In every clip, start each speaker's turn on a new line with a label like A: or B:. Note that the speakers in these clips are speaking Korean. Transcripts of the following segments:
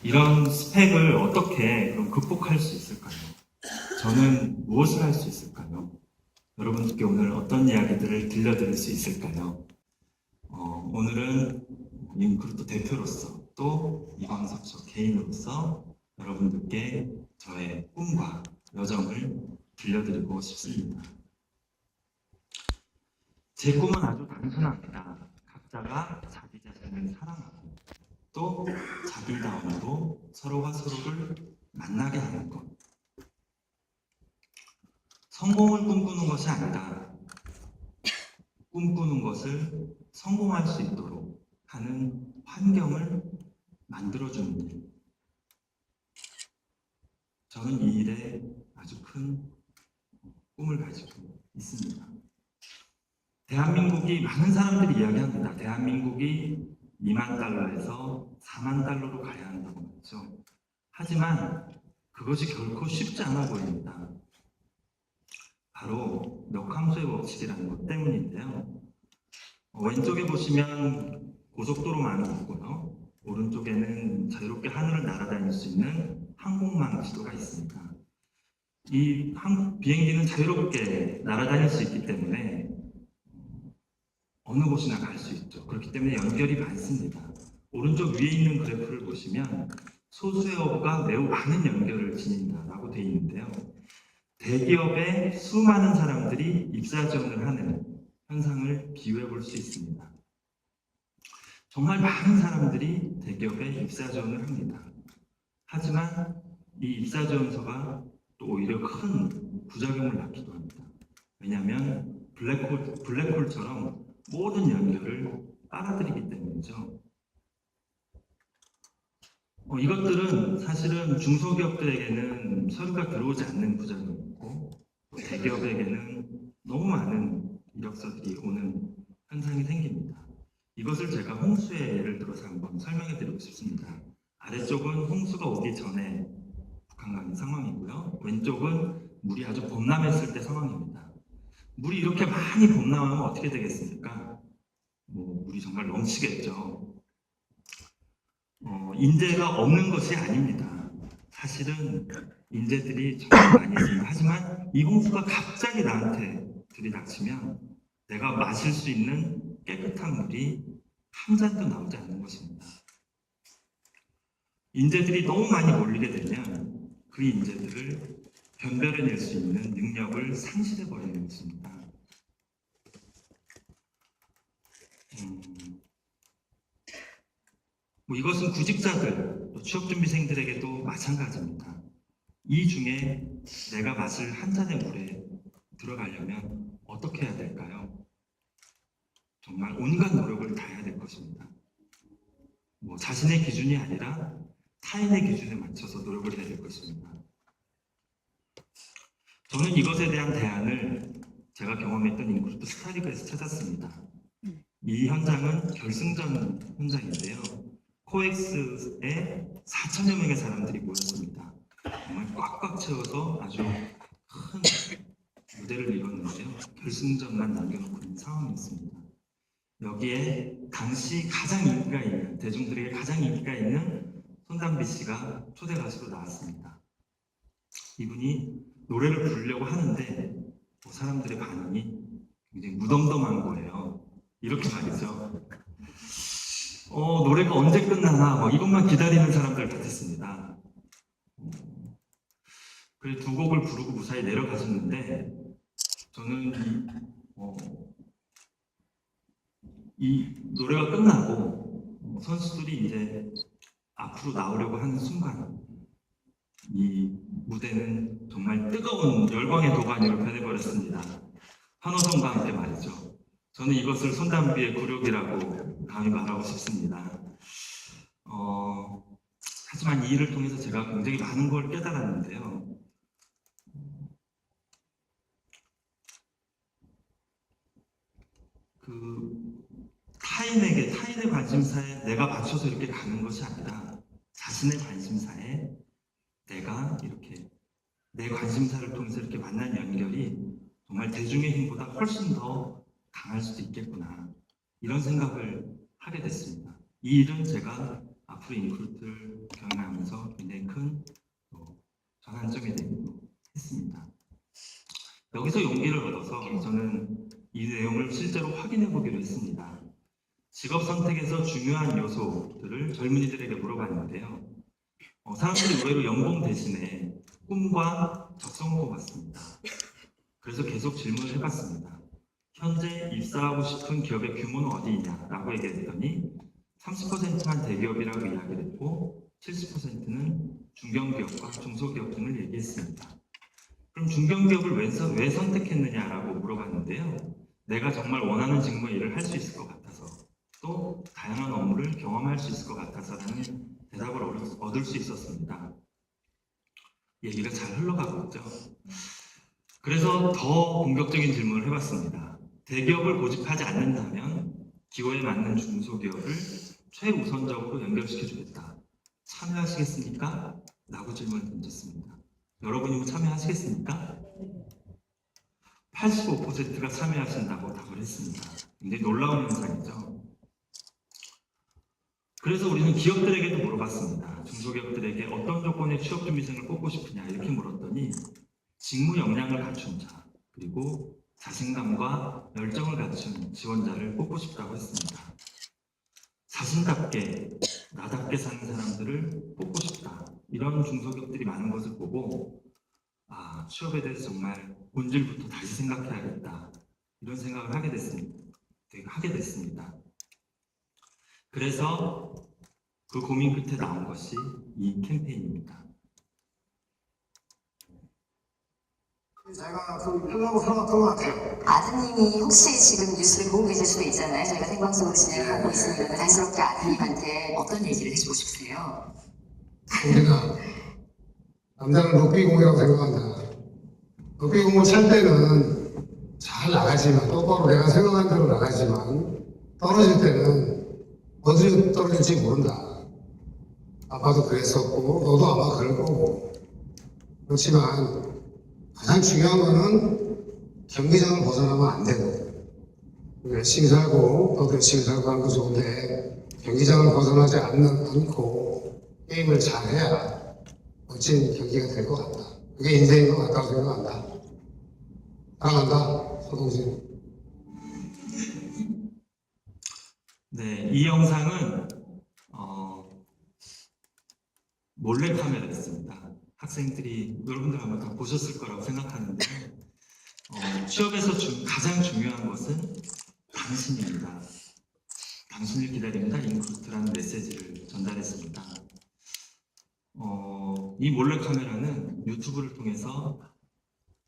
A: 이런 스펙을 어떻게 그럼 극복할 수 있을까요? 저는 무엇을 할 수 있을까요? 여러분들께 오늘 어떤 이야기들을 들려드릴 수 있을까요? 오늘은 인크루트 대표로서 또 이광석 저 개인으로서 여러분들께 저의 꿈과 여정을 들려드리고 싶습니다. 제 꿈은 아주 단순합니다. 각자가 자기 자신을 사랑하고 또 자기다움으로 서로가 서로를 만나게 하는 것. 성공을 꿈꾸는 것이 아니라 꿈꾸는 것을 성공할 수 있도록 하는 환경을 만들어주는 일. 저는 이 일에 아주 큰 꿈을 가지고 있습니다. 대한민국이 많은 사람들이 이야기합니다. 대한민국이 2만 달러에서 4만 달러로 가야 한다고 말이죠. 하지만 그것이 결코 쉽지 않아 보입니다. 바로 역함수의 법칙이라는 것 때문인데요. 왼쪽에 보시면 고속도로망이 있고요. 오른쪽에는 자유롭게 하늘을 날아다닐 수 있는 항공망 지도가 있습니다. 이 비행기는 자유롭게 날아다닐 수 있기 때문에 어느 곳이나 갈 수 있죠. 그렇기 때문에 연결이 많습니다. 오른쪽 위에 있는 그래프를 보시면 소수의 업가 매우 많은 연결을 지닌다라고 되어 있는데요. 대기업에 수많은 사람들이 입사 지원을 하는 현상을 비유해 볼 수 있습니다. 정말 많은 사람들이 대기업에 입사 지원을 합니다. 하지만 이 입사 지원서가 또 오히려 큰 부작용을 낳기도 합니다. 왜냐하면 블랙홀처럼 모든 연결을 빨아들이기 때문이죠. 이것들은 사실은 중소기업들에게는 서류가 들어오지 않는 부작용이고 대기업에게는 너무 많은 이력서들이 오는 현상이 생깁니다. 이것을 제가 홍수의 예를 들어서 한번 설명해 드리고 싶습니다. 아래쪽은 홍수가 오기 전에 북한강의 상황이고요. 왼쪽은 물이 아주 범람했을 때 상황입니다. 물이 이렇게 많이 범람하면 어떻게 되겠습니까? 물이 정말 넘치겠죠. 인재가 없는 것이 아닙니다. 사실은 인재들이 정말 많이 있습니다. 하지만 이 홍수가 갑자기 나한테 들이닥치면 내가 마실 수 있는 깨끗한 물이 한 잔도 나오지 않는 것입니다. 인재들이 너무 많이 몰리게 되면 그 인재들을 변별해낼 수 있는 능력을 상실해 버리는 것입니다. 이것은 구직자들, 또 취업준비생들에게도 마찬가지입니다. 이 중에 내가 마실 한 잔의 물에 들어가려면 어떻게 해야 될까요? 정말 온갖 노력을 다해야 될 것입니다. 자신의 기준이 아니라 타인의 기준에 맞춰서 노력을 해야 될 것입니다. 저는 이것에 대한 대안을 제가 경험했던 인크루트 스타리그에서 찾았습니다. 이 현장은 결승전 현장인데요. 코엑스에 4천여 명의 사람들이 모였습니다. 정말 꽉꽉 채워서 아주 큰 무대를 이뤘는데요. 결승전만 남겨놓고 있는 상황이었습니다. 여기에 당시 가장 인기가 있는, 대중들에게 가장 인기가 있는 손담비 씨가 초대 가수로 나왔습니다. 이분이 노래를 부르려고 하는데 사람들의 반응이 굉장히 무덤덤한 거예요. 이렇게 말이죠. 노래가 언제 끝나나 이것만 기다리는 사람들 같았습니다. 그래 두 곡을 부르고 무사히 내려가셨는데 저는 이 노래가 끝나고 선수들이 이제 앞으로 나오려고 하는 순간 이 무대는 정말 뜨거운 열광의 도가니로 변해버렸습니다. 환호성과 함께 말이죠. 저는 이것을 손담비의 굴욕이라고 감히 말하고 싶습니다. 하지만 이 일을 통해서 제가 굉장히 많은 걸 깨달았는데요. 타인의 관심사에 내가 맞춰서 이렇게 가는 것이 아니라 자신의 관심사에 내가 이렇게 내 관심사를 통해서 이렇게 만난 연결이 정말 대중의 힘보다 훨씬 더 강할 수도 있겠구나, 이런 생각을 하게 됐습니다. 이 일은 제가 앞으로 인크루트를 경영하면서 장단점이 되기도 했습니다. 여기서 용기를 얻어서 저는 이 내용을 실제로 확인해 보기로 했습니다. 직업 선택에서 중요한 요소들을 젊은이들에게 물어봤는데요. 사람들이 의외로 연봉 대신에 꿈과 적성을 꼽았습니다. 그래서 계속 질문을 해봤습니다. 현재 입사하고 싶은 기업의 규모는 어디이냐라고 얘기했더니 30%만 대기업이라고 이야기를 했고 70%는 중견기업과 중소기업 등을 얘기했습니다. 그럼 중견기업을 왜 선택했느냐라고 물어봤는데요. 내가 정말 원하는 직무의 일을 할 수 있을 것 같아서, 또 다양한 업무를 경험할 수 있을 것 같아서라는 대답을 얻을 수 있었습니다. 얘기가 잘 흘러가고 있죠. 그래서 더 본격적인 질문을 해봤습니다. 대기업을 고집하지 않는다면 기호에 맞는 중소기업을 최우선적으로 연결시켜주겠다. 참여하시겠습니까? 라고 질문을 던졌습니다. 여러분이 참여하시겠습니까? 85%가 참여하신다고 답을 했습니다. 굉장히 놀라운 현상이죠. 그래서 우리는 기업들에게도 물어봤습니다. 중소기업들에게 어떤 조건의 취업준비생을 뽑고 싶으냐 이렇게 물었더니 직무 역량을 갖춘 자, 그리고 자신감과 열정을 갖춘 지원자를 뽑고 싶다고 했습니다. 자신답게, 나답게 사는 사람들을 뽑고 싶다. 이런 중소기업들이 많은 것을 보고 취업에 대해서 정말 본질부터 다시 생각해야겠다. 이런 생각을 하게 됐습니다. 그래서 그 고민 끝에 나온 것이 이 캠페인입니다.
B: 제가 좀 하려고 생각했던 것 같아요.
C: 아드님이 혹시 지금 뉴스를 보고 계실 수도 있잖아요. 저희가 생방송으로 진행하고 있으니까 자연스럽게 아드님한테 어떤 얘기를 해주고 싶으세요?
B: 우리가 남자는 럭비공이라고 생각한다. 럭비공을 찰 때는 잘 나가지만, 똑바로 내가 생각한 대로 나가지만 떨어질 때는 어디로 떨어질지 모른다. 아빠도 그랬었고 너도 아마 그럴 거고. 그렇지만 가장 중요한 거는 경기장을 벗어나면 안 되고, 열심히 살고 너도 열심히 살고 하는 거 좋은데 경기장을 벗어나지 않고 게임을 잘해야 멋진 경기가 될 것 같다. 그게 인생인 것 같다고 생각한다. 사랑한다, 서동진.
A: 네, 이 영상은 몰래카메라였습니다. 학생들이 여러분들 아마 다 보셨을 거라고 생각하는데 취업에서 가장 중요한 것은 당신입니다. 당신을 기다립니다. 인크루트라는 메시지를 전달했습니다. 이 몰래카메라는 유튜브를 통해서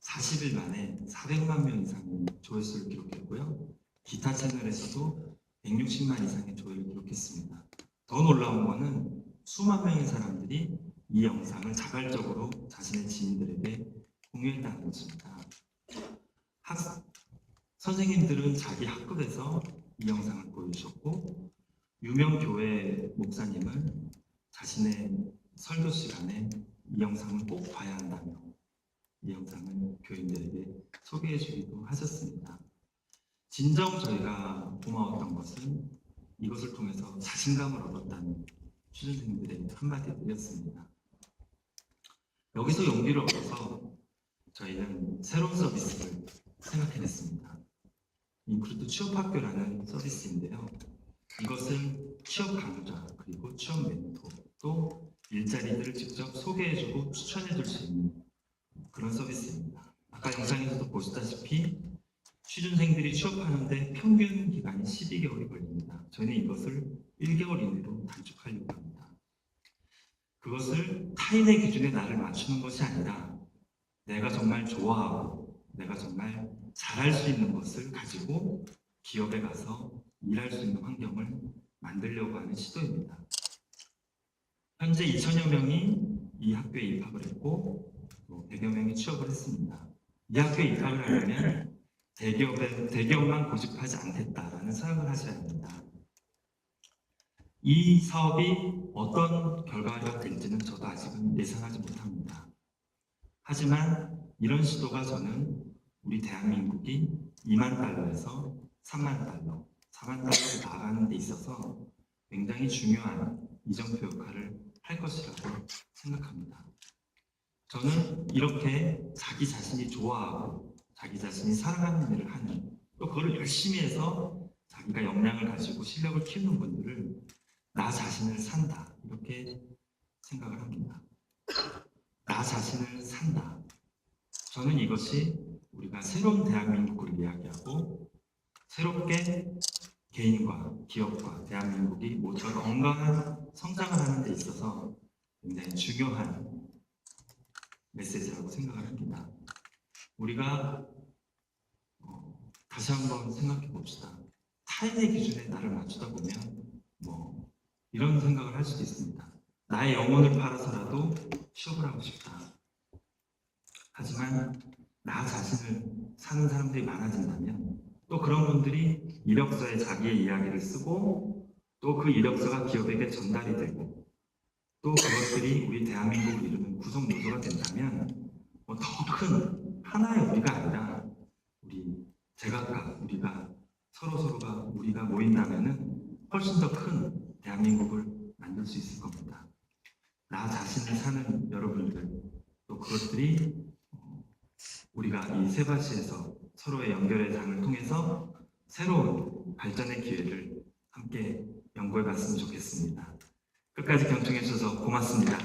A: 40일 만에 400만 명 이상의 조회수를 기록했고요. 기타 채널에서도 160만 이상의 조회를 기록했습니다. 더 놀라운 것은 수만 명의 사람들이 이 영상을 자발적으로 자신의 지인들에게 공유했다는 것입니다. 선생님들은 자기 학급에서 이 영상을 보여주셨고, 유명 교회 목사님은 자신의 설교 시간에 이 영상을 꼭 봐야 한다며 이 영상을 교인들에게 소개해 주기도 하셨습니다. 진정 저희가 고마웠던 것은 이것을 통해서 자신감을 얻었다는 취준생들의 한마디들이었습니다. 여기서 용기를 얻어서 저희는 새로운 서비스를 생각해냈습니다. 인크루트 취업학교라는 서비스인데요. 이것은 취업 강좌, 그리고 취업 멘토, 또 일자리들을 직접 소개해주고 추천해줄 수 있는 그런 서비스입니다. 아까 영상에서도 보시다시피 취준생들이 취업하는데 평균 기간이 12개월이 걸립니다. 저희는 이것을 1개월 이내로 단축하려고 합니다. 그것을 타인의 기준에 나를 맞추는 것이 아니라 내가 정말 좋아하고 내가 정말 잘할 수 있는 것을 가지고 기업에 가서 일할 수 있는 환경을 만들려고 하는 시도입니다. 현재 2,000여 명이 이 학교에 입학을 했고 100여 명이 취업을 했습니다. 이 학교에 입학을 하려면 대기업만 고집하지 않겠다라는 생각을 하셔야 합니다. 이 사업이 어떤 결과가 될지는 저도 아직은 예상하지 못합니다. 하지만 이런 시도가 저는 우리 대한민국이 2만 달러에서 3만 달러, 4만 달러로 나아가는 데 있어서 굉장히 중요한 이정표 역할을 할 것이라고 생각합니다. 저는 이렇게 자기 자신이 좋아하고 자기 자신이 사랑하는 일을 하는, 또 그걸 열심히 해서 자기가 역량을 가지고 실력을 키우는 분들을 나 자신을 산다, 이렇게 생각을 합니다. 나 자신을 산다. 저는 이것이 우리가 새로운 대한민국을 이야기하고 새롭게 개인과 기업과 대한민국이 모두가 건강한 성장을 하는 데 있어서 굉장히 중요한 메시지라고 생각을 합니다. 우리가 다시 한번 생각해 봅시다. 타인의 기준에 나를 맞추다 보면 이런 생각을 할 수도 있습니다. 나의 영혼을 팔아서라도 취업을 하고 싶다. 하지만 나 자신을 사는 사람들이 많아진다면 또 그런 분들이 이력서에 자기의 이야기를 쓰고 또 그 이력서가 기업에게 전달이 되고 또 그것들이 우리 대한민국을 이루는 구성 요소가 된다면 더 큰 하나의 우리가 아니라 우리 제각각 우리가 서로가 우리가 모인다면은 훨씬 더 큰 대한민국을 만들 수 있을 겁니다. 나 자신을 사는 여러분들, 또 그것들이 우리가 이 세바시에서 서로의 연결의 장을 통해서 새로운 발전의 기회를 함께 연구해 봤으면 좋겠습니다. 끝까지 경청해 주셔서 고맙습니다.